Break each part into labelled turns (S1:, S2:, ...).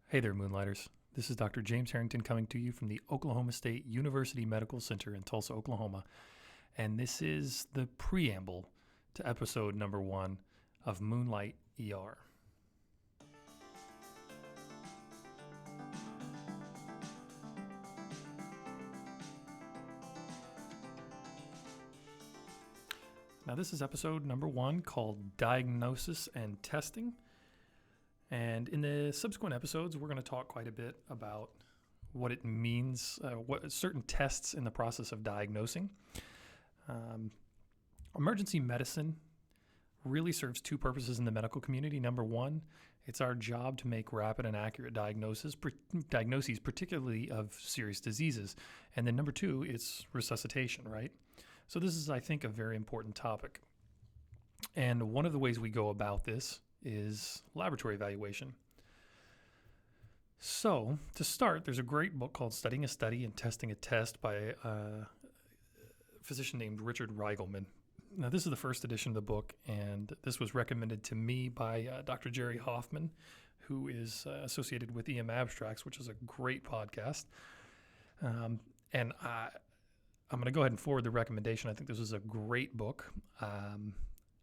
S1: Hey there, Moonlighters. This is Dr. James Harrington coming to you from the Oklahoma State University Medical Center in Tulsa, Oklahoma. And this is the preamble to episode number 1 of MoonlightER. Now, this is episode number 1 called Diagnosis and Testing. And in the subsequent episodes, we're going to talk quite a bit about what it means, what certain tests in the process of diagnosing. Emergency medicine really serves two purposes in the medical community. Number one, it's our job to make rapid and accurate diagnoses, particularly of serious diseases. And then number two, it's resuscitation, right? So this is, I think, a very important topic. And one of the ways we go about this is laboratory evaluation. So, to start, there's a great book called Studying a Study and Testing a Test by a physician named Richard Reigelman. Now, this is the first edition of the book, and this was recommended to me by Dr. Jerry Hoffman, who is associated with EM Abstracts, which is a great podcast. And I'm going to go ahead and forward the recommendation. I think this is a great book.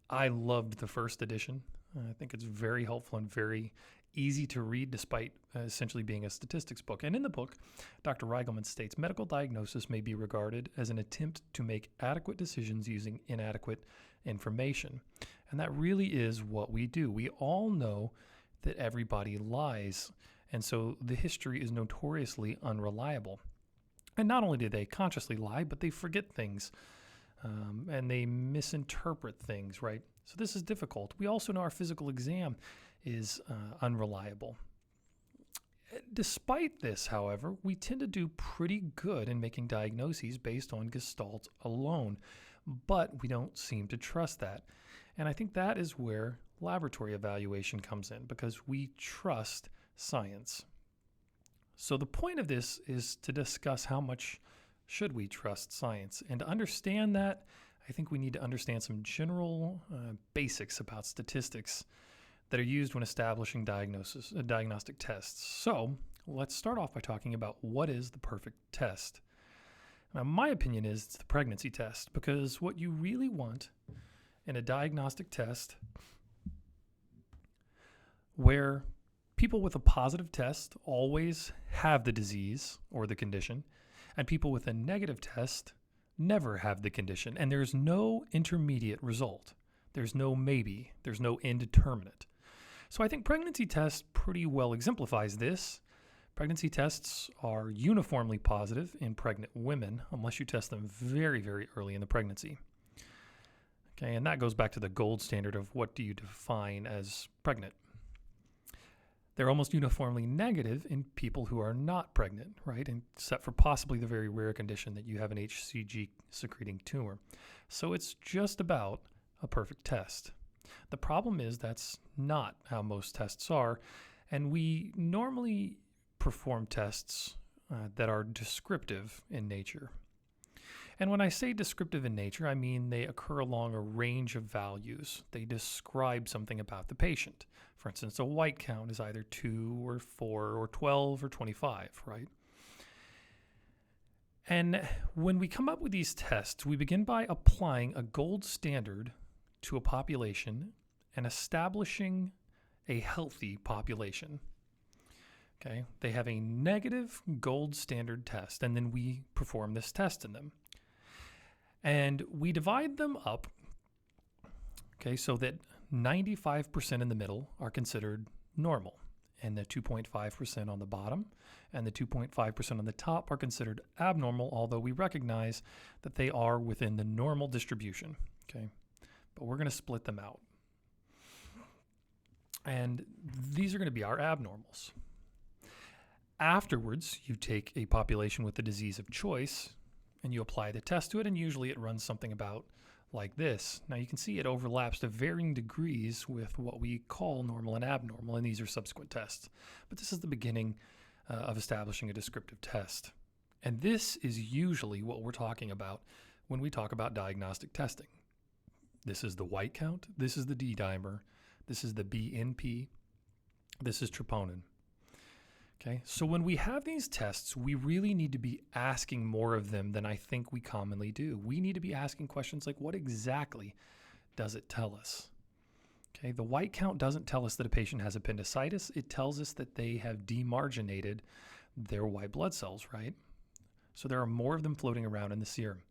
S1: I loved the first edition. I think it's very helpful and very easy to read despite essentially being a statistics book. And in the book, Dr. Reigelman states, medical diagnosis may be regarded as an attempt to make adequate decisions using inadequate information. And that really is what we do. We all know that everybody lies. And so the history is notoriously unreliable. And not only do they consciously lie, but they forget things. And they misinterpret things, right? So this is difficult. We also know our physical exam is unreliable. Despite this, however, we tend to do pretty good in making diagnoses based on Gestalt alone, but we don't seem to trust that. And I think that is where laboratory evaluation comes in, because we trust science. So the point of this is to discuss how much should we trust science. And to understand that, I think we need to understand some general basics about statistics that are used when establishing diagnostic tests. So let's start off by talking about what is the perfect test. Now, my opinion is it's the pregnancy test, because what you really want in a diagnostic test where people with a positive test always have the disease or the condition, and people with a negative test never have the condition, and there's no intermediate result. There's no maybe. There's no indeterminate. So I think pregnancy test pretty well exemplifies this. Pregnancy tests are uniformly positive in pregnant women unless you test them very, very early in the pregnancy. Okay, and that goes back to the gold standard of what do you define as pregnant. They're almost uniformly negative in people who are not pregnant, right? Except for possibly the very rare condition that you have an HCG secreting tumor. So it's just about a perfect test. The problem is that's not how most tests are, and we normally perform tests that are descriptive in nature. And when I say descriptive in nature, I mean they occur along a range of values. They describe something about the patient. For instance, a white count is either 2 or 4 or 12 or 25, right? And when we come up with these tests, we begin by applying a gold standard to a population and establishing a healthy population. Okay, they have a negative gold standard test, and then we perform this test in them. And we divide them up, okay, so that 95% in the middle are considered normal, and the 2.5% on the bottom and the 2.5% on the top are considered abnormal, although we recognize that they are within the normal distribution, okay? But we're going to split them out. And these are going to be our abnormals. Afterwards, you take a population with the disease of choice and you apply the test to it, and usually it runs something about like this. Now you can see it overlaps to varying degrees with what we call normal and abnormal, and these are subsequent tests. But this is the beginning of establishing a descriptive test. And this is usually what we're talking about when we talk about diagnostic testing. This is the white count, this is the D dimer, this is the BNP, this is troponin. Okay, so when we have these tests, we really need to be asking more of them than I think we commonly do. We need to be asking questions like, what exactly does it tell us? Okay, the white count doesn't tell us that a patient has appendicitis. It tells us that they have demarginated their white blood cells, right? So there are more of them floating around in the serum.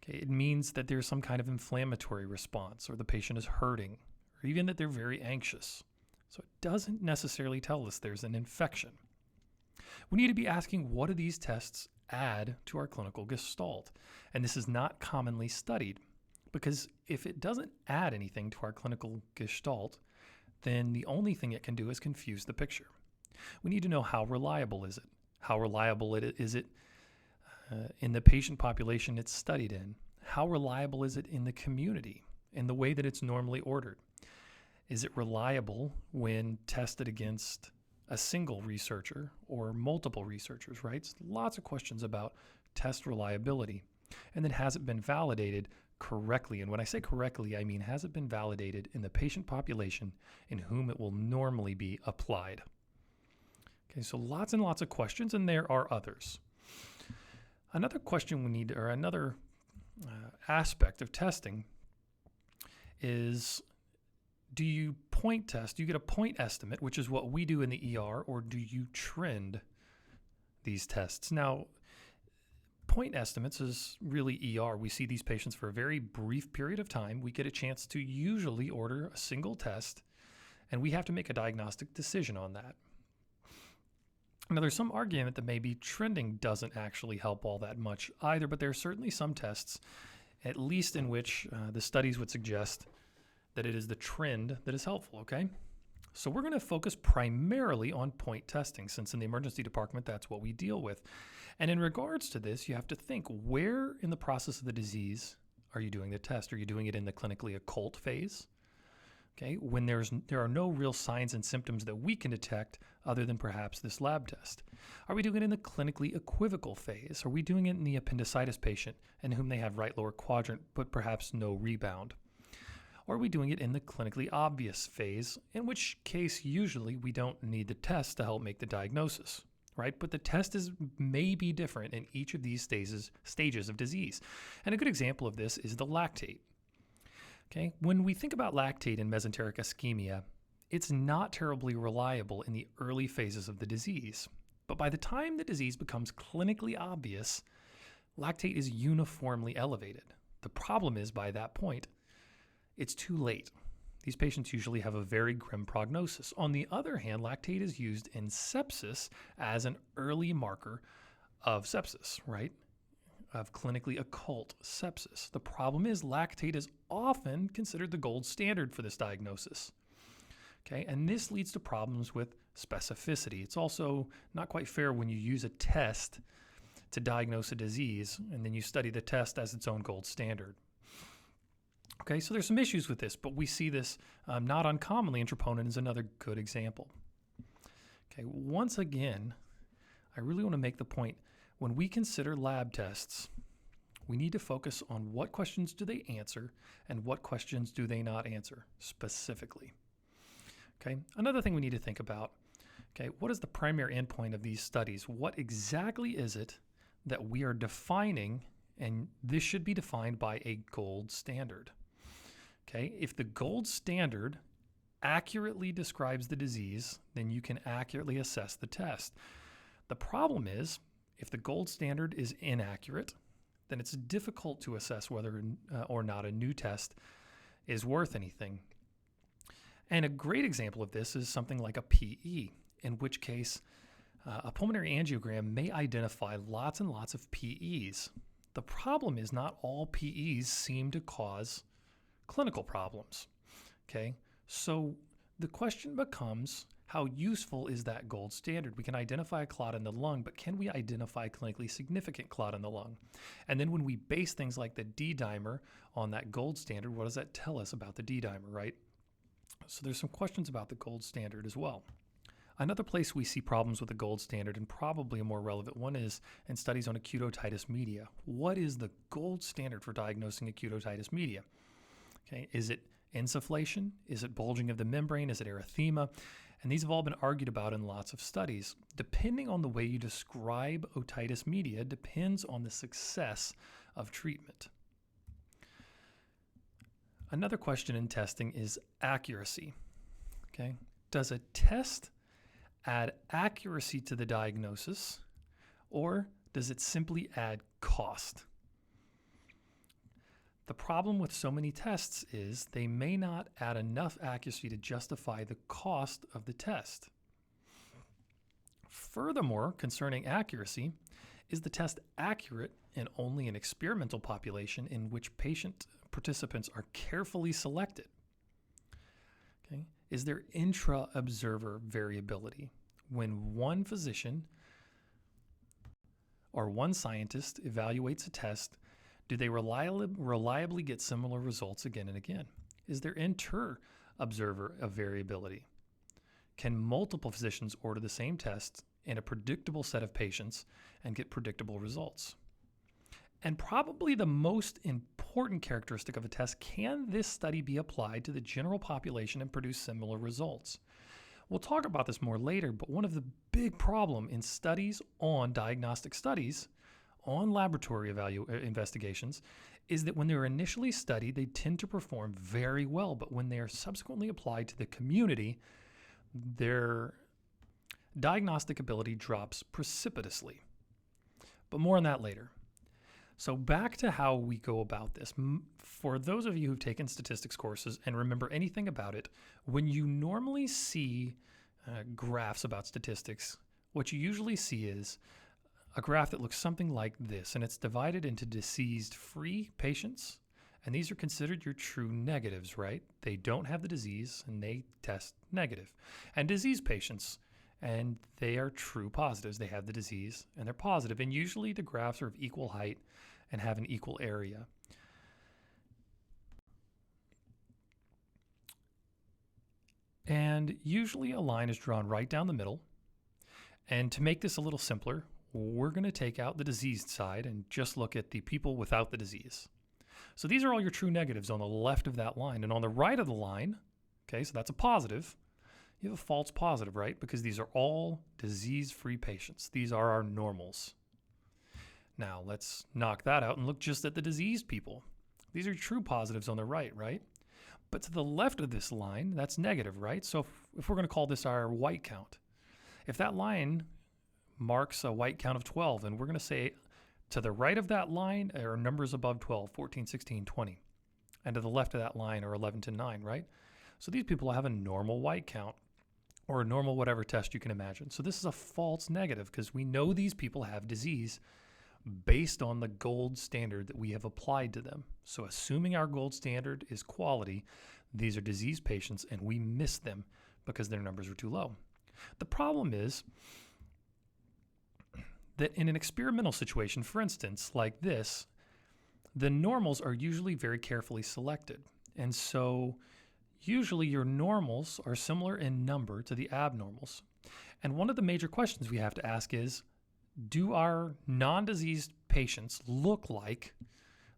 S1: Okay, it means that there's some kind of inflammatory response, or the patient is hurting, or even that they're very anxious. So it doesn't necessarily tell us there's an infection. We need to be asking, what do these tests add to our clinical gestalt? And this is not commonly studied, because if it doesn't add anything to our clinical gestalt, then the only thing it can do is confuse the picture. We need to know, how reliable is it? How reliable is it in the patient population it's studied in? How reliable is it in the community, in the way that it's normally ordered? Is it reliable when tested against a single researcher or multiple researchers, right? Lots of questions about test reliability. And then, has it been validated correctly? And when I say correctly, I mean, has it been validated in the patient population in whom it will normally be applied? Okay, so lots and lots of questions, and there are others. Another question we need, or another aspect of testing is, do you point test? Do you get a point estimate, which is what we do in the ER, or do you trend these tests? Now, point estimates is really ER. We see these patients for a very brief period of time. We get a chance to usually order a single test, and we have to make a diagnostic decision on that. Now, there's some argument that maybe trending doesn't actually help all that much either, but there are certainly some tests, at least in which the studies would suggest that it is the trend that is helpful, okay? So we're going to focus primarily on point testing, since in the emergency department, that's what we deal with. And in regards to this, you have to think, where in the process of the disease are you doing the test? Are you doing it in the clinically occult phase? Okay, when there are no real signs and symptoms that we can detect other than perhaps this lab test. Are we doing it in the clinically equivocal phase? Are we doing it in the appendicitis patient in whom they have right lower quadrant but perhaps no rebound? Or are we doing it in the clinically obvious phase, in which case usually we don't need the test to help make the diagnosis, right? But the test may be different in each of these stages of disease. And a good example of this is the lactate. Okay, when we think about lactate in mesenteric ischemia, it's not terribly reliable in the early phases of the disease. But by the time the disease becomes clinically obvious, lactate is uniformly elevated. The problem is, by that point, it's too late. These patients usually have a very grim prognosis. On the other hand, lactate is used in sepsis as an early marker of sepsis, right? Of clinically occult sepsis. The problem is, lactate is often considered the gold standard for this diagnosis. Okay, and this leads to problems with specificity. It's also not quite fair when you use a test to diagnose a disease and then you study the test as its own gold standard. Okay, so there's some issues with this, but we see this not uncommonly, and troponin is another good example. Okay, once again, I really want to make the point, when we consider lab tests, we need to focus on what questions do they answer and what questions do they not answer specifically. Okay, another thing we need to think about, okay, what is the primary endpoint of these studies? What exactly is it that we are defining, and this should be defined by a gold standard? Okay, if the gold standard accurately describes the disease, then you can accurately assess the test. The problem is, if the gold standard is inaccurate, then it's difficult to assess whether or not a new test is worth anything. And a great example of this is something like a PE, in which case a pulmonary angiogram may identify lots and lots of PEs. The problem is, not all PEs seem to cause clinical problems. Okay, so the question becomes, how useful is that gold standard? We can identify a clot in the lung, but can we identify a clinically significant clot in the lung? And then when we base things like the D-dimer on that gold standard, what does that tell us about the D-dimer, right? So there's some questions about the gold standard as well. Another place we see problems with the gold standard, and probably a more relevant one, is in studies on acute otitis media. What is the gold standard for diagnosing acute otitis media? Okay, is it insufflation? Is it bulging of the membrane? Is it erythema? And these have all been argued about in lots of studies. Depending on the way you describe otitis media depends on the success of treatment. Another question in testing is accuracy. Okay? Does a test add accuracy to the diagnosis, or does it simply add cost? The problem with so many tests is they may not add enough accuracy to justify the cost of the test. Furthermore, concerning accuracy, is the test accurate in only an experimental population in which patient participants are carefully selected? Okay. Is there intra-observer variability? When one physician or one scientist evaluates a test, do they reliably get similar results again and again? Is there inter-observer variability? Can multiple physicians order the same test in a predictable set of patients and get predictable results? And probably the most important characteristic of a test, can this study be applied to the general population and produce similar results? We'll talk about this more later, but one of the big problems in studies on diagnostic studies, on laboratory investigations, is that when they're initially studied, they tend to perform very well, but when they are subsequently applied to the community, their diagnostic ability drops precipitously. But more on that later. So back to how we go about this. For those of you who've taken statistics courses and remember anything about it, when you normally see graphs about statistics, what you usually see is a graph that looks something like this, and it's divided into disease-free patients, and these are considered your true negatives, right? They don't have the disease, and they test negative. And disease patients, and they are true positives. They have the disease, and they're positive, and usually the graphs are of equal height and have an equal area. And usually a line is drawn right down the middle. And to make this a little simpler, we're going to take out the diseased side and just look at the people without the disease. So these are all your true negatives on the left of that line. And on the right of the line, okay, so that's a positive. You have a false positive, right? Because these are all disease-free patients. These are our normals. Now let's knock that out and look just at the diseased people. These are true positives on the right, right? But to the left of this line, that's negative, right? So if we're going to call this our white count, if that line marks a white count of 12, and we're going to say to the right of that line are numbers above 12, 14, 16, 20. And to the left of that line are 11 to 9, right? So these people have a normal white count, or a normal whatever test you can imagine. So this is a false negative because we know these people have disease based on the gold standard that we have applied to them. So assuming our gold standard is quality, these are disease patients and we miss them because their numbers are too low. The problem is that in an experimental situation, for instance, like this, the normals are usually very carefully selected. And so usually your normals are similar in number to the abnormals. And one of the major questions we have to ask is, do our non-diseased patients look like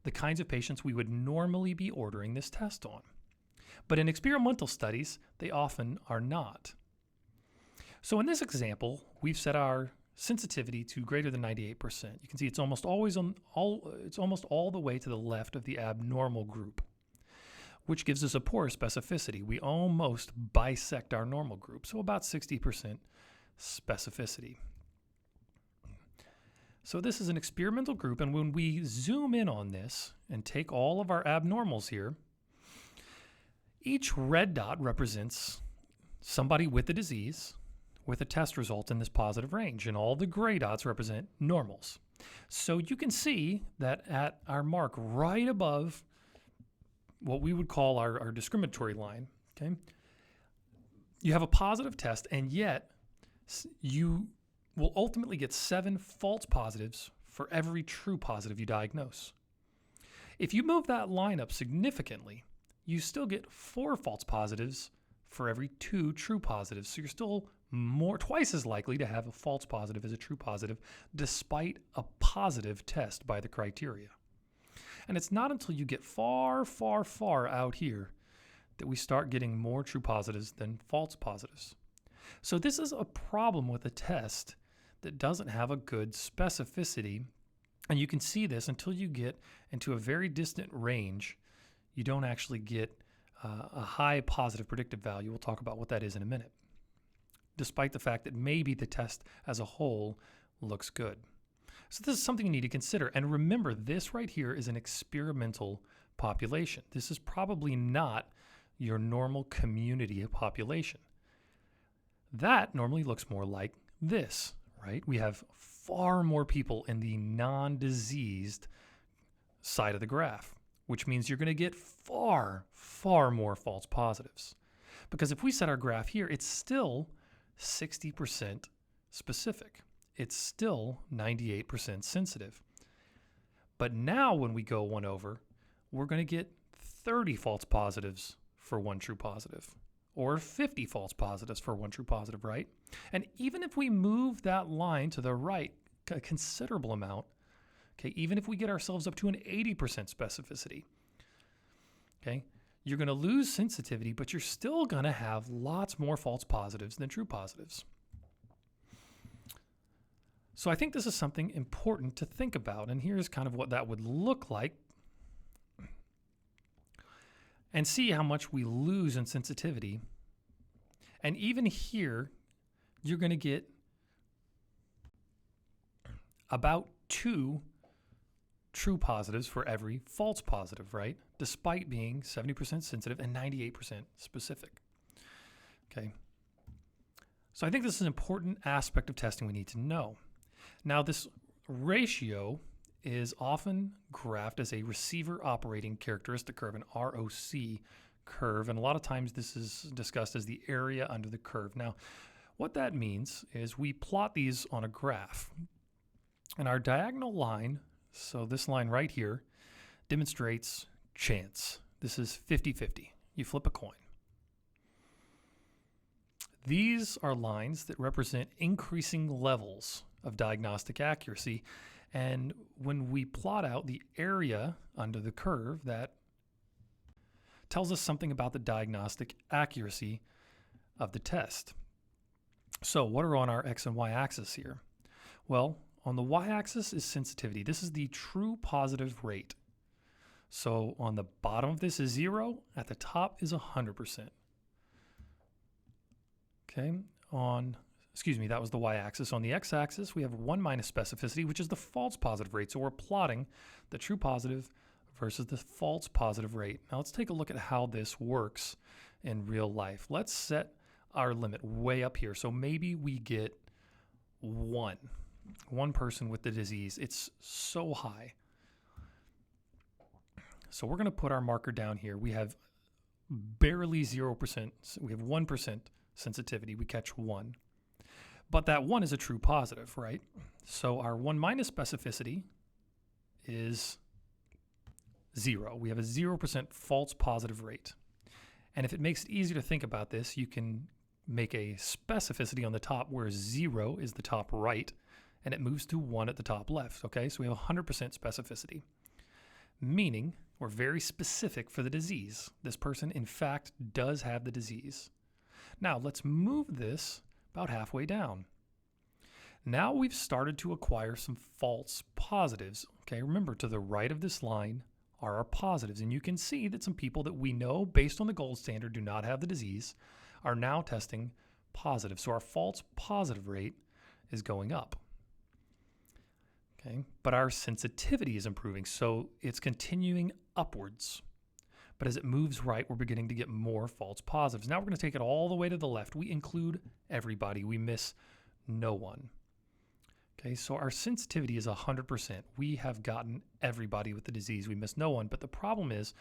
S1: the kinds of patients we would normally be ordering this test on? But in experimental studies, they often are not. So in this example, we've set our sensitivity to greater than 98%. You can see it's almost always all the way to the left of the abnormal group, which gives us a poor specificity. We almost bisect our normal group, so about 60% specificity. So this is an experimental group, and when we zoom in on this and take all of our abnormals here, each red dot represents somebody with the disease with a test result in this positive range, and all the gray dots represent normals. So you can see that at our mark right above what we would call our discriminatory line, okay, you have a positive test, and yet you will ultimately get 7 false positives for every true positive you diagnose. If you move that line up significantly, you still get 4 false positives for every 2 true positives. So you're still twice as likely to have a false positive as a true positive, despite a positive test by the criteria. And it's not until you get far, far, far out here that we start getting more true positives than false positives. So this is a problem with a test that doesn't have a good specificity. And you can see this until you get into a very distant range, you don't actually get a high positive predictive value. We'll talk about what that is in a minute, despite the fact that maybe the test as a whole looks good. So this is something you need to consider. And remember, this right here is an experimental population. This is probably not your normal community population. That normally looks more like this, right? We have far more people in the non-diseased side of the graph, which means you're going to get far, far more false positives. Because if we set our graph here, it's still 60% specific. It's still 98% sensitive. But now when we go one over, we're going to get 30 false positives for one true positive, or 50 false positives for one true positive, right? And even if we move that line to the right a considerable amount, okay, even if we get ourselves up to an 80% specificity, okay, you're going to lose sensitivity, but you're still going to have lots more false positives than true positives. So I think this is something important to think about, and here's kind of what that would look like, and see how much we lose in sensitivity. And even here, you're going to get about 2 true positives for every false positive, right? Despite being 70% sensitive and 98% specific. Okay. So I think this is an important aspect of testing we need to know. Now, this ratio is often graphed as a receiver operating characteristic curve, an ROC curve, and a lot of times this is discussed as the area under the curve. Now, what that means is we plot these on a graph, and our diagonal line, so this line right here, demonstrates chance. This is 50-50. You flip a coin. These are lines that represent increasing levels of diagnostic accuracy. And when we plot out the area under the curve, that tells us something about the diagnostic accuracy of the test. So what are on our X and Y axis here? Well, on the Y axis is sensitivity. This is the true positive rate. So on the bottom of this is 0, at the top is 100%. Okay, that was the y-axis. On the x-axis, we have 1 minus specificity, which is the false positive rate. So we're plotting the true positive versus the false positive rate. Now let's take a look at how this works in real life. Let's set our limit way up here. So maybe we get one person with the disease. It's so high. So we're going to put our marker down here. We have barely 0%. We have 1% sensitivity. We catch 1. But that 1 is a true positive, right? So our 1 minus specificity is 0. We have a 0% false positive rate. And if it makes it easier to think about this, you can make a specificity on the top where 0 is the top right, and it moves to 1 at the top left, okay? So we have 100% specificity, meaning we're very specific for the disease. This person, in fact, does have the disease. Now, let's move this about halfway down. Now we've started to acquire some false positives. Okay, remember, to the right of this line are our positives, and you can see that some people that we know, based on the gold standard, do not have the disease, are now testing positive. So our false positive rate is going up. Okay, but our sensitivity is improving, so it's continuing upwards. But as it moves right, we're beginning to get more false positives. Now we're going to take it all the way to the left. We include everybody. We miss no one. Okay, so our sensitivity is 100%. We have gotten everybody with the disease. We miss no one. But the problem is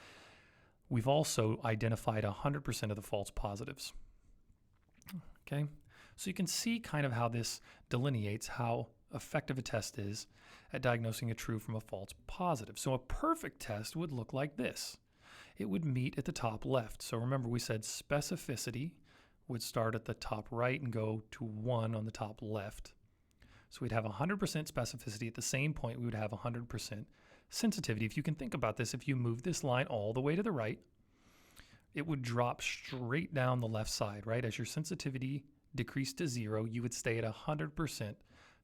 S1: we've also identified 100% of the false positives. Okay, so you can see kind of how this delineates how effective a test is at diagnosing a true from a false positive. So a perfect test would look like this. It would meet at the top left. So remember, we said specificity would start at the top right and go to 1 on the top left. So we'd have 100% specificity. At the same point, we would have 100% sensitivity. If you can think about this, if you move this line all the way to the right, it would drop straight down the left side, right? As your sensitivity decreased to 0, you would stay at 100%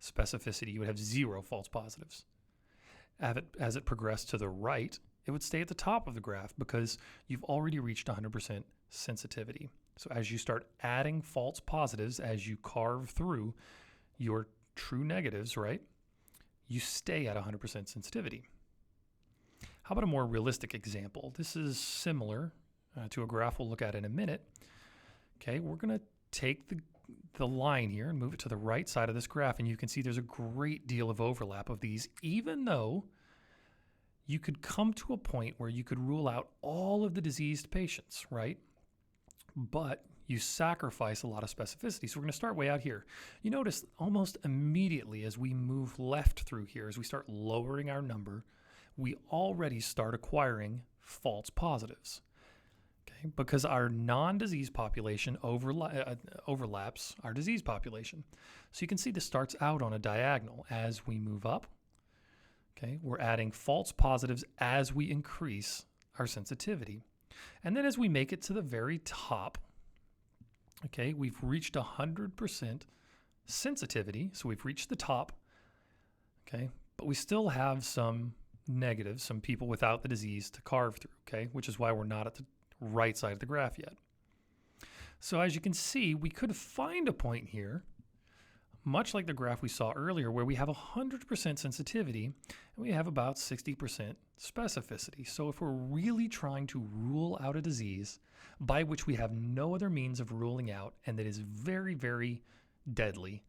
S1: specificity. You would have 0 false positives. As it progressed to the right, it would stay at the top of the graph because you've already reached 100% sensitivity. So as you start adding false positives, as you carve through your true negatives, right, you stay at 100% sensitivity. How about a more realistic example? This is similar to a graph we'll look at in a minute. Okay, we're going to take the line here and move it to the right side of this graph, and you can see there's a great deal of overlap of these, even though you could come to a point where you could rule out all of the diseased patients, right? But you sacrifice a lot of specificity. So we're going to start way out here. You notice almost immediately as we move left through here, as we start lowering our number, we already start acquiring false positives. Okay, because our non-disease population overlaps our disease population. So you can see this starts out on a diagonal. As we move up, okay, we're adding false positives as we increase our sensitivity. And then as we make it to the very top, okay, we've reached 100% sensitivity. So we've reached the top, okay, but we still have some negatives, some people without the disease to carve through, okay, which is why we're not at the right side of the graph yet. So as you can see, we could find a point here, much like the graph we saw earlier, where we have 100% sensitivity and we have about 60% specificity. So if we're really trying to rule out a disease by which we have no other means of ruling out and that is very, very deadly,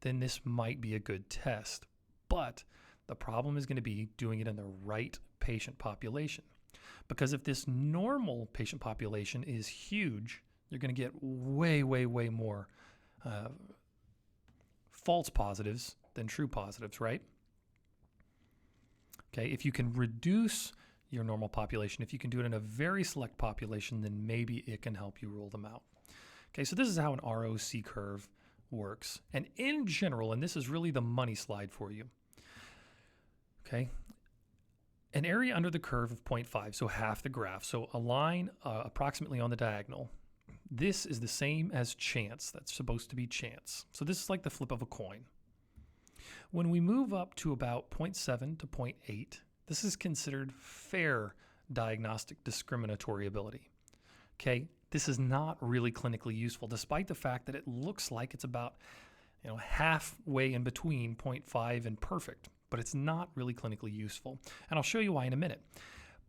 S1: then this might be a good test. But the problem is going to be doing it in the right patient population. Because if this normal patient population is huge, you're going to get way, way, way more false positives than true positives, right? Okay, if you can reduce your normal population, if you can do it in a very select population, then maybe it can help you rule them out. Okay, so this is how an ROC curve works. And in general, and this is really the money slide for you, okay, an area under the curve of 0.5, so half the graph, so a line approximately on the diagonal, this is the same as chance. That's supposed to be chance. So this is like the flip of a coin. When we move up to about 0.7 to 0.8, this is considered fair diagnostic discriminatory ability. Okay, this is not really clinically useful, despite the fact that it looks like it's about halfway in between 0.5 and perfect, but it's not really clinically useful. And I'll show you why in a minute.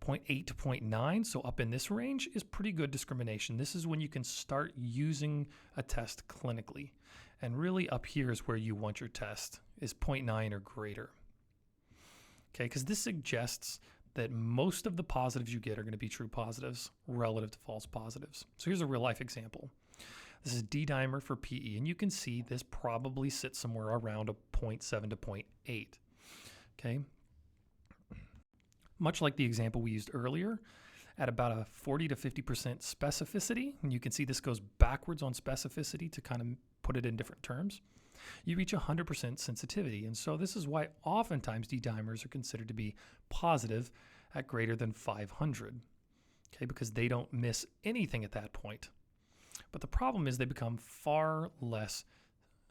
S1: 0.8 to 0.9, so up in this range, is pretty good discrimination. This is when you can start using a test clinically. And really up here is where you want your test, is 0.9 or greater. Okay, because this suggests that most of the positives you get are going to be true positives relative to false positives. So here's a real life example. This is D-dimer for PE, and you can see this probably sits somewhere around a 0.7 to 0.8. Okay. Much like the example we used earlier, at about a 40 to 50% specificity, and you can see this goes backwards on specificity to kind of put it in different terms, you reach 100% sensitivity. And so this is why oftentimes D-dimers are considered to be positive at greater than 500, okay, because they don't miss anything at that point. But the problem is they become far less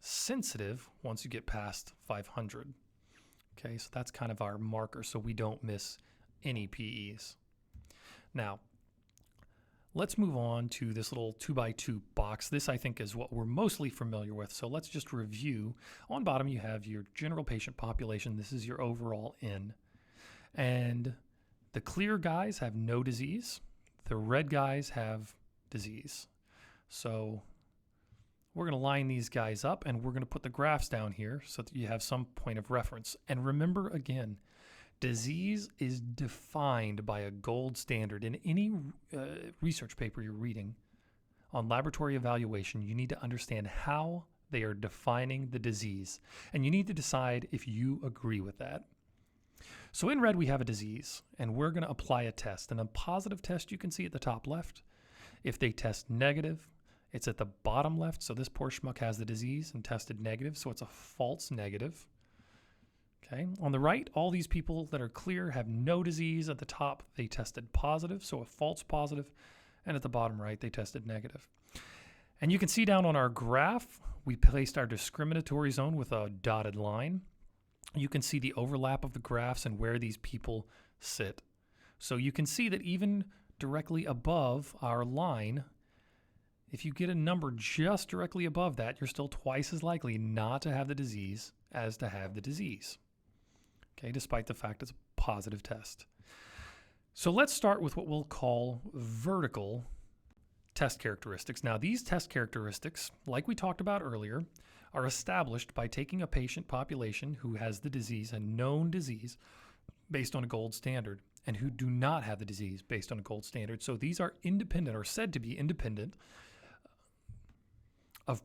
S1: sensitive once you get past 500. Okay, so that's kind of our marker, so we don't miss any PEs. Now, let's move on to this little 2x2 box. This, I think, is what we're mostly familiar with. So let's just review. On bottom, you have your general patient population. This is your overall N. And the clear guys have no disease. The red guys have disease. So we're going to line these guys up, and we're going to put the graphs down here so that you have some point of reference. And remember, again, disease is defined by a gold standard. In any research paper you're reading on laboratory evaluation, you need to understand how they are defining the disease. And you need to decide if you agree with that. So in red, we have a disease, and we're going to apply a test. And a positive test you can see at the top left. If they test negative, it's at the bottom left. So this poor schmuck has the disease and tested negative, so it's a false negative. Okay. On the right, all these people that are clear have no disease. At the top, they tested positive, so a false positive. And at the bottom right, they tested negative. And you can see down on our graph, we placed our discriminatory zone with a dotted line. You can see the overlap of the graphs and where these people sit. So you can see that even directly above our line, if you get a number just directly above that, you're still twice as likely not to have the disease as to have the disease, okay, despite the fact it's a positive test. So let's start with what we'll call vertical test characteristics. Now, these test characteristics, like we talked about earlier, are established by taking a patient population who has the disease, a known disease, based on a gold standard, and who do not have the disease based on a gold standard. So these are independent, or said to be independent, of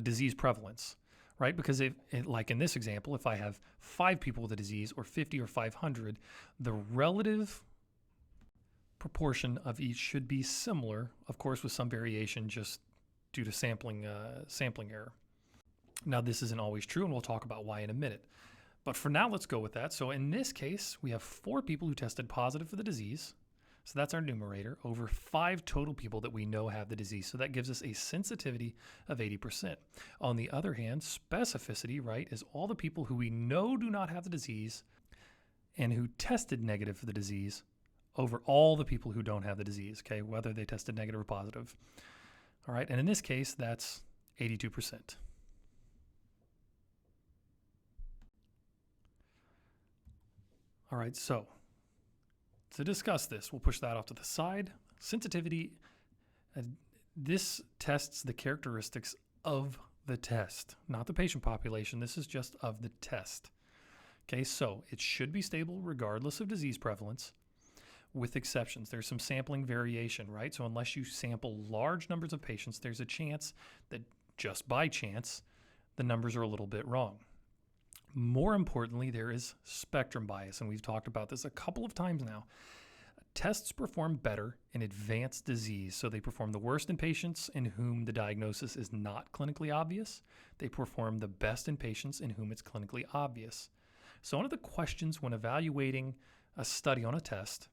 S1: disease prevalence, right? Because like in this example, if I have 5 people with a disease, or 50 or 500, the relative proportion of each should be similar, of course, with some variation just due to sampling error. Now, this isn't always true, and we'll talk about why in a minute. But for now, let's go with that. So in this case, we have 4 people who tested positive for the disease. So that's our numerator, over 5 total people that we know have the disease. So that gives us a sensitivity of 80%. On the other hand, specificity, right, is all the people who we know do not have the disease and who tested negative for the disease over all the people who don't have the disease, okay, whether they tested negative or positive. All right, and in this case, that's 82%. All right, so to discuss this, we'll push that off to the side. Sensitivity, this tests the characteristics of the test, not the patient population. This is just of the test. Okay, so it should be stable regardless of disease prevalence, with exceptions. There's some sampling variation, right? So unless you sample large numbers of patients, there's a chance that just by chance, the numbers are a little bit wrong. More importantly, there is spectrum bias, and we've talked about this a couple of times now. Tests perform better in advanced disease, so they perform the worst in patients in whom the diagnosis is not clinically obvious. They perform the best in patients in whom it's clinically obvious. So one of the questions when evaluating a study on a test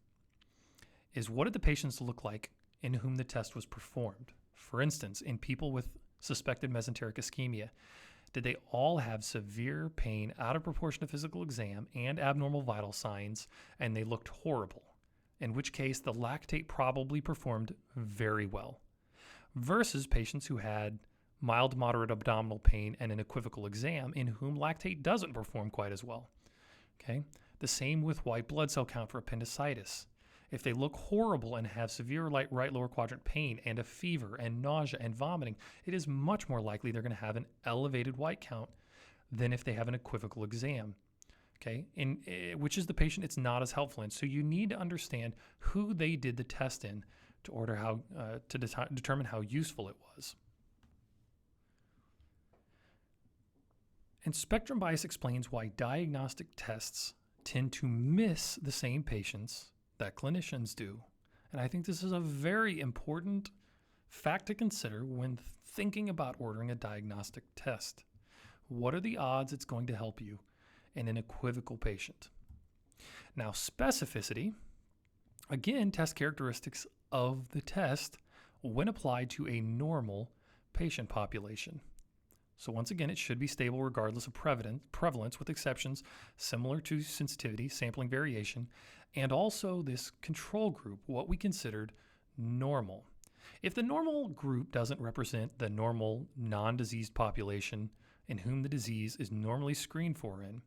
S1: is, what did the patients look like in whom the test was performed? For instance, in people with suspected mesenteric ischemia, did they all have severe pain out of proportion to physical exam and abnormal vital signs, and they looked horrible? In which case, the lactate probably performed very well, versus patients who had mild to moderate abdominal pain and an equivocal exam, in whom lactate doesn't perform quite as well. Okay? The same with white blood cell count for appendicitis. If they look horrible and have severe right lower quadrant pain and a fever and nausea and vomiting, it is much more likely they're going to have an elevated white count than if they have an equivocal exam, okay? Which is the patient it's not as helpful in. So you need to understand who they did the test in to determine how useful it was. And spectrum bias explains why diagnostic tests tend to miss the same patients that clinicians do. And I think this is a very important fact to consider when thinking about ordering a diagnostic test. What are the odds it's going to help you in an equivocal patient? Now, specificity, again, test characteristics of the test when applied to a normal patient population. So once again, it should be stable regardless of prevalence, with exceptions similar to sensitivity, sampling variation, and also this control group, what we considered normal. If the normal group doesn't represent the normal non-diseased population in whom the disease is normally screened for in,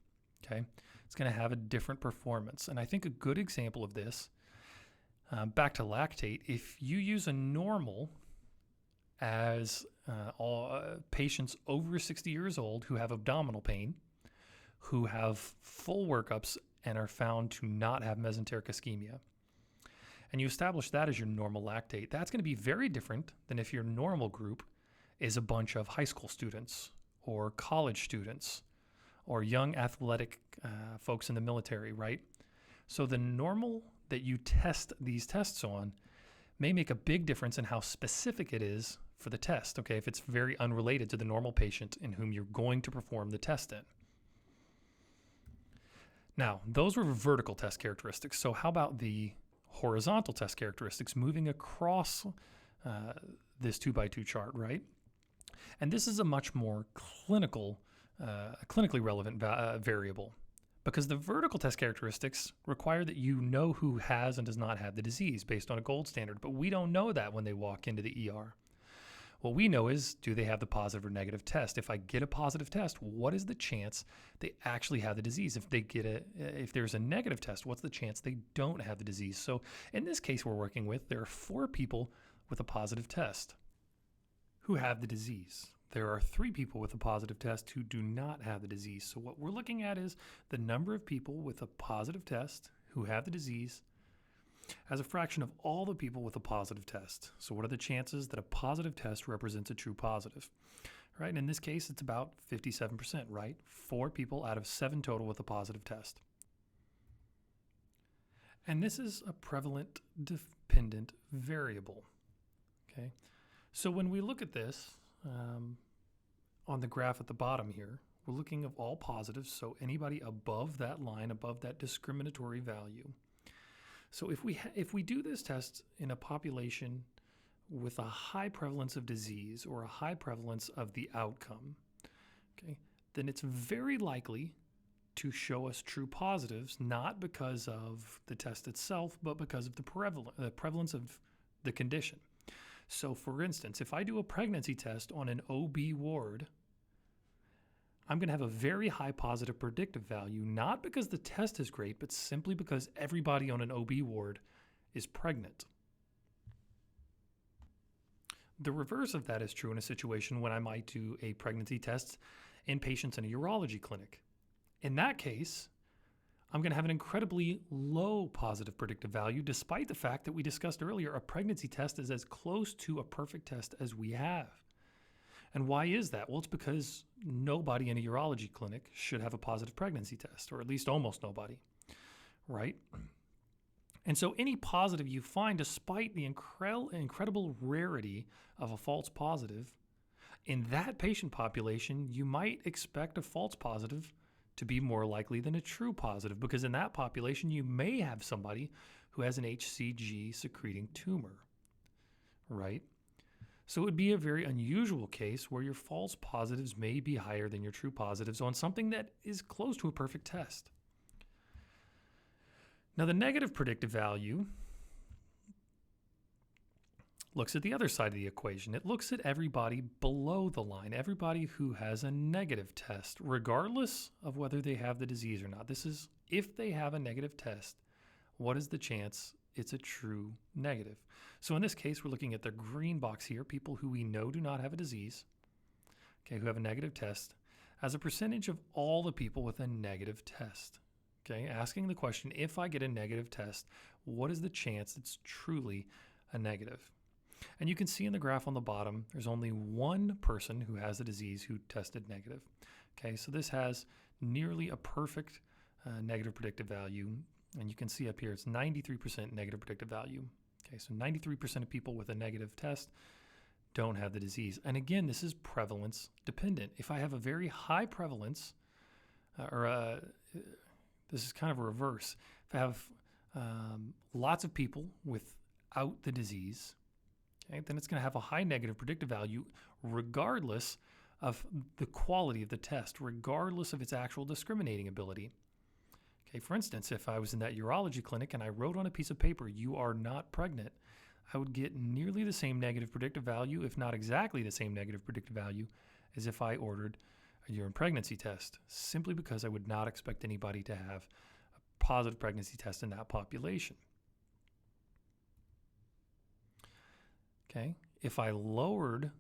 S1: okay, it's going to have a different performance. And I think a good example of this, back to lactate, if you use a normal as all patients over 60 years old who have abdominal pain, who have full workups and are found to not have mesenteric ischemia, and you establish that as your normal lactate, that's going to be very different than if your normal group is a bunch of high school students or college students or young athletic folks in the military, right? So the normal that you test these tests on may make a big difference in how specific it is for the test, okay, if it's very unrelated to the normal patient in whom you're going to perform the test in. Now, those were vertical test characteristics. So how about the horizontal test characteristics moving across this 2x2 chart, right? And this is a much more clinically relevant variable, because the vertical test characteristics require that you know who has and does not have the disease based on a gold standard, but we don't know that when they walk into the ER. What we know is, do they have the positive or negative test? If I get a positive test, what is the chance they actually have the disease? If there's a negative test, what's the chance they don't have the disease? So in this case we're working with, there are 4 people with a positive test who have the disease. There are 3 people with a positive test who do not have the disease. So what we're looking at is the number of people with a positive test who have the disease as a fraction of all the people with a positive test. So what are the chances that a positive test represents a true positive? Right? And in this case, it's about 57%, right? 4 people out of 7 total with a positive test. And this is a prevalent dependent variable. Okay? So when we look at this, on the graph at the bottom here, we're looking at all positives, so anybody above that line, above that discriminatory value. So if we do this test in a population with a high prevalence of disease or a high prevalence of the outcome, okay, then it's very likely to show us true positives, not because of the test itself, but because of the prevalence of the condition. So for instance, if I do a pregnancy test on an OB ward, I'm going to have a very high positive predictive value, not because the test is great, but simply because everybody on an OB ward is pregnant. The reverse of that is true in a situation when I might do a pregnancy test in patients in a urology clinic. In that case, I'm going to have an incredibly low positive predictive value, despite the fact that we discussed earlier a pregnancy test is as close to a perfect test as we have. And why is that? Well, it's because nobody in a urology clinic should have a positive pregnancy test, or at least almost nobody, right? And so any positive you find, despite the incredible rarity of a false positive, in that patient population, you might expect a false positive to be more likely than a true positive, because in that population, you may have somebody who has an HCG secreting tumor, right? So it would be a very unusual case where your false positives may be higher than your true positives on something that is close to a perfect test. Now, the negative predictive value looks at the other side of the equation. It looks at everybody below the line, everybody who has a negative test, regardless of whether they have the disease or not. This is if they have a negative test, what is the chance it's a true negative? So in this case, we're looking at the green box here, people who we know do not have a disease, okay, who have a negative test, as a percentage of all the people with a negative test. Okay, asking the question, if I get a negative test, what is the chance it's truly a negative? And you can see in the graph on the bottom, there's only 1 person who has the disease who tested negative. Okay, so this has nearly a perfect negative predictive value. And you can see up here, it's 93% negative predictive value. Okay, so 93% of people with a negative test don't have the disease. And again, this is prevalence dependent. If I have a very high prevalence, this is kind of a reverse. If I have lots of people without the disease, okay, then it's going to have a high negative predictive value regardless of the quality of the test, regardless of its actual discriminating ability. Okay, for instance, if I was in that urology clinic and I wrote on a piece of paper, "You are not pregnant," I would get nearly the same negative predictive value, if not exactly the same negative predictive value, as if I ordered a urine pregnancy test, simply because I would not expect anybody to have a positive pregnancy test in that population. Okay, if I lowered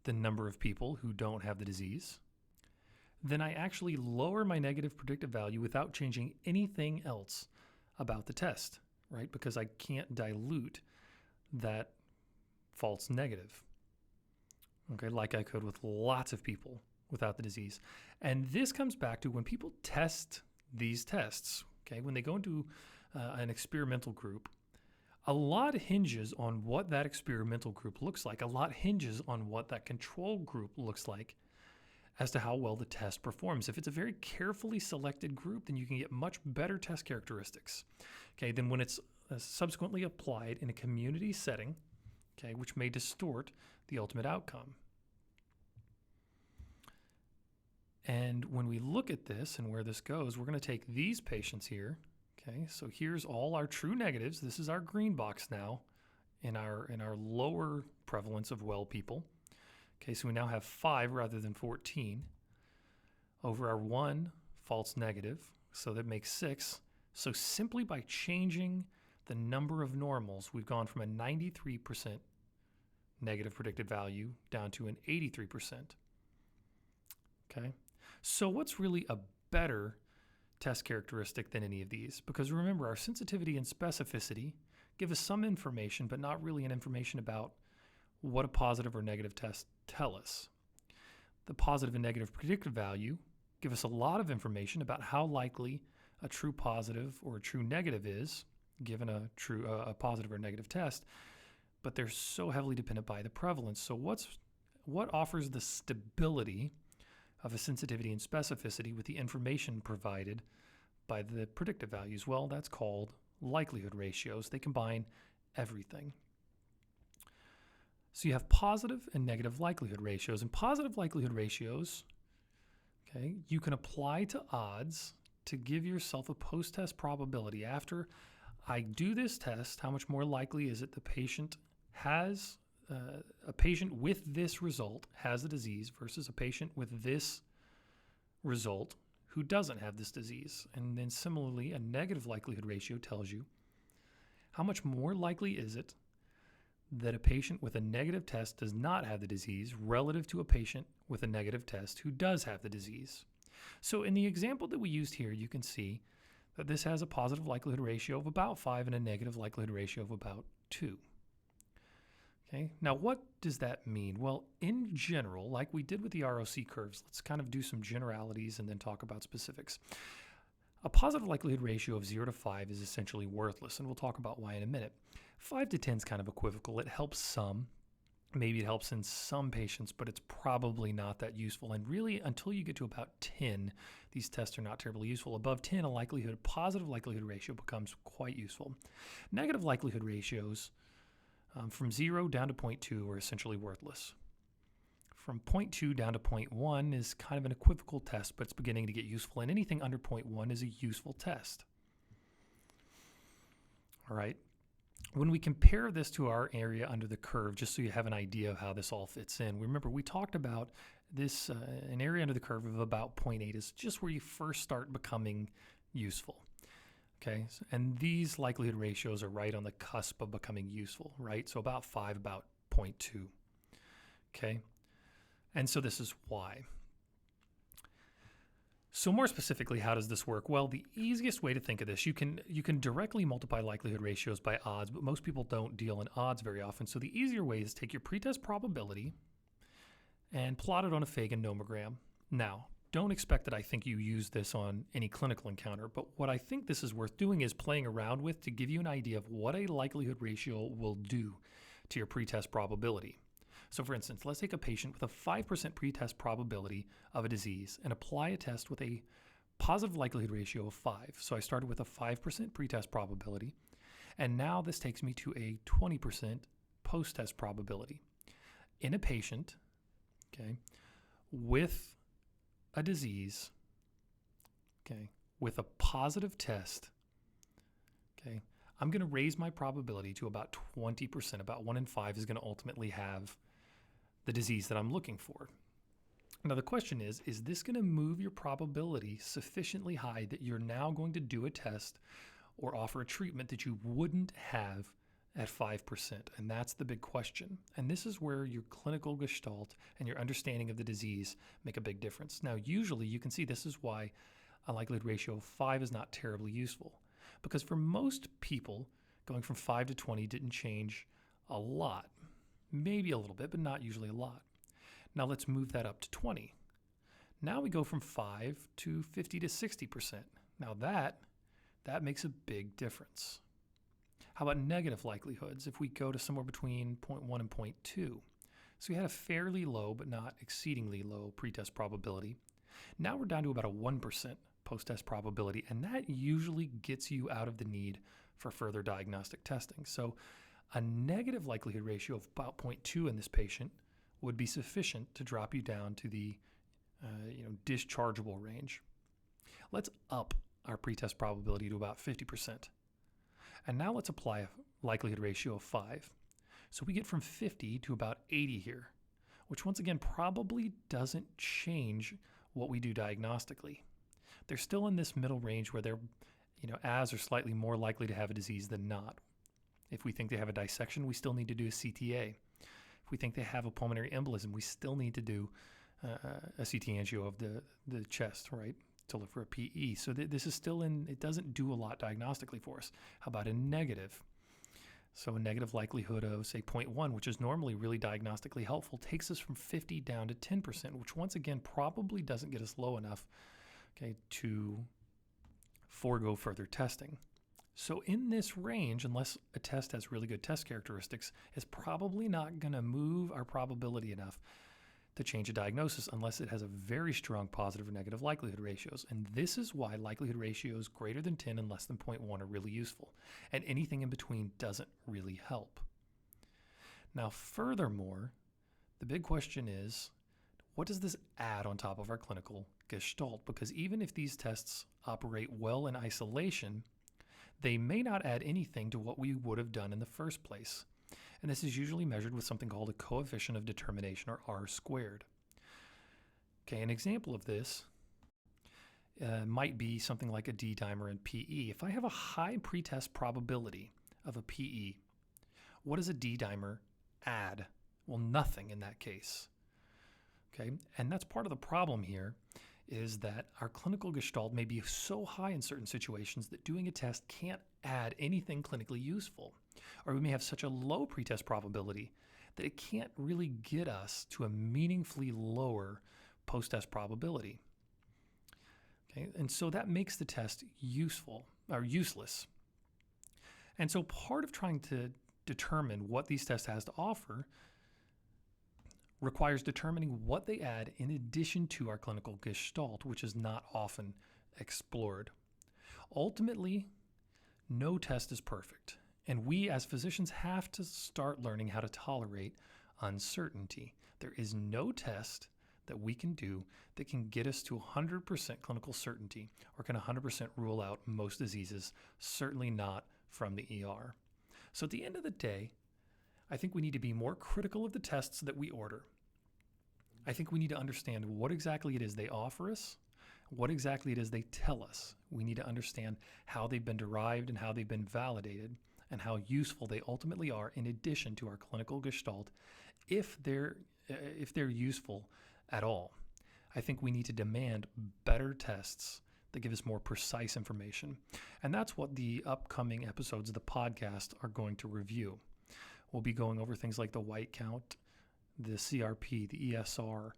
S1: the number of people who don't have the disease, then I actually lower my negative predictive value without changing anything else about the test, right? Because I can't dilute that false negative, okay, like I could with lots of people without the disease. And this comes back to when people test these tests, okay, when they go into an experimental group, a lot hinges on what that experimental group looks like. A lot hinges on what that control group looks like as to how well the test performs. If it's a very carefully selected group, then you can get much better test characteristics, okay, than when it's subsequently applied in a community setting, okay, which may distort the ultimate outcome. when we look at this and where this goes, we're going to take these patients here. Okay, so here's all our true negatives. This is our green box now in our lower prevalence of well people. Okay, so we now have 5 rather than 14 over our 1 false negative. So that makes 6. So simply by changing the number of normals, we've gone from a 93% negative predicted value down to an 83%. Okay, so what's really a better test characteristic than any of these? Because remember, our sensitivity and specificity give us some information, but not really an information about what a positive or negative test tell us. The positive and negative predicted value give us a lot of information about how likely a true positive or a true negative is, given a positive or negative test, but they're so heavily dependent by the prevalence. So what offers the stability of a sensitivity and specificity with the information provided by the predictive values? Well, that's called likelihood ratios. They combine everything. So you have positive and negative likelihood ratios. And positive likelihood ratios, okay, you can apply to odds to give yourself a post-test probability. After I do this test, how much more likely is it the patient has a patient with this result has the disease versus a patient with this result who doesn't have this disease? And then similarly, a negative likelihood ratio tells you how much more likely is it that a patient with a negative test does not have the disease relative to a patient with a negative test who does have the disease. So in the example that we used here, you can see that this has a positive likelihood ratio of about 5 and a negative likelihood ratio of about 2. Okay, now what does that mean? Well, in general, like we did with the ROC curves, let's kind of do some generalities and then talk about specifics. A positive likelihood ratio of 0 to 5 is essentially worthless, and we'll talk about why in a minute. 5 to 10 is kind of equivocal. It helps some. Maybe it helps in some patients, but it's probably not that useful. And really, until you get to about 10, these tests are not terribly useful. Above 10, a positive likelihood ratio becomes quite useful. Negative likelihood ratios from 0 down to 0.2 are essentially worthless. From 0.2 down to 0.1 is kind of an equivocal test, but it's beginning to get useful. And anything under 0.1 is a useful test. All right. When we compare this to our area under the curve, just so you have an idea of how this all fits in, remember we talked about this, an area under the curve of about 0.8 is just where you first start becoming useful. Okay, and these likelihood ratios are right on the cusp of becoming useful, right? So about 5, about 0.2. Okay, and so this is why. So more specifically, how does this work? Well, the easiest way to think of this, you can directly multiply likelihood ratios by odds, but most people don't deal in odds very often. So the easier way is take your pretest probability and plot it on a Fagan nomogram. Now, don't expect that I think you use this on any clinical encounter, but what I think this is worth doing is playing around with to give you an idea of what a likelihood ratio will do to your pretest probability. So for instance, let's take a patient with a 5% pretest probability of a disease and apply a test with a positive likelihood ratio of 5. So I started with a 5% pretest probability, and now this takes me to a 20% post-test probability. In a patient, okay, with a disease, okay, with a positive test, okay, I'm going to raise my probability to about 20%. About 1 in 5 is going to ultimately have the disease that I'm looking for. Now the question is this going to move your probability sufficiently high that you're now going to do a test or offer a treatment that you wouldn't have at 5%? And that's the big question. And this is where your clinical gestalt and your understanding of the disease make a big difference. Now, usually you can see this is why a likelihood ratio of 5 is not terribly useful. Because for most people, going from 5 to 20 didn't change a lot. Maybe a little bit, but not usually a lot. Now let's move that up to 20. Now we go from 5 to 50 to 60%. Now that makes a big difference. How about negative likelihoods if we go to somewhere between 0.1 and 0.2? So we had a fairly low but not exceedingly low pretest probability. Now we're down to about a 1% post-test probability, and that usually gets you out of the need for further diagnostic testing. So a negative likelihood ratio of about 0.2 in this patient would be sufficient to drop you down to the dischargeable range. Let's up our pretest probability to about 50%. And now let's apply a likelihood ratio of 5. So we get from 50 to about 80 here, which once again probably doesn't change what we do diagnostically. They're still in this middle range where they're, as or slightly more likely to have a disease than not. If we think they have a dissection, we still need to do a CTA. If we think they have a pulmonary embolism, we still need to do a CT angio of the chest, right, to look for a PE. So this is still it doesn't do a lot diagnostically for us. How about a negative? So a negative likelihood of, say, 0.1, which is normally really diagnostically helpful, takes us from 50 down to 10%, which once again probably doesn't get us low enough, to forego further testing. So in this range, unless a test has really good test characteristics, it's probably not going to move our probability enough to change a diagnosis unless it has a very strong positive or negative likelihood ratios. And this is why likelihood ratios greater than 10 and less than 0.1 are really useful. And anything in between doesn't really help. Now, furthermore, the big question is, what does this add on top of our clinical gestalt? Because even if these tests operate well in isolation, they may not add anything to what we would have done in the first place. And this is usually measured with something called a coefficient of determination, or R squared. An example of this might be something like a D-dimer in PE. If I have a high pretest probability of a PE, what does a D-dimer add? Well, nothing in that case. And that's part of the problem here, is that our clinical gestalt may be so high in certain situations that doing a test can't add anything clinically useful. Or we may have such a low pretest probability that it can't really get us to a meaningfully lower post-test probability. And so that makes the test useful or useless. And so part of trying to determine what these tests has to offer requires determining what they add in addition to our clinical gestalt, which is not often explored. Ultimately, no test is perfect, and we as physicians have to start learning how to tolerate uncertainty. There is no test that we can do that can get us to 100% clinical certainty or can 100% rule out most diseases, certainly not from the ER. So at the end of the day, I think we need to be more critical of the tests that we order. I think we need to understand what exactly it is they offer us, what exactly it is they tell us. We need to understand how they've been derived and how they've been validated and how useful they ultimately are in addition to our clinical gestalt, if they're useful at all. I think we need to demand better tests that give us more precise information. And that's what the upcoming episodes of the podcast are going to review. We'll be going over things like the white count, the CRP, the ESR,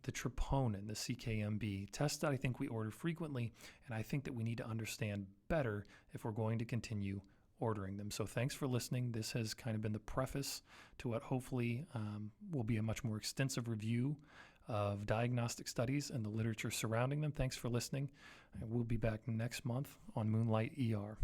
S1: the troponin, the CKMB, tests that I think we order frequently, and I think that we need to understand better if we're going to continue ordering them. So thanks for listening. This has kind of been the preface to what hopefully will be a much more extensive review of diagnostic studies and the literature surrounding them. Thanks for listening. We'll be back next month on MoonlightER.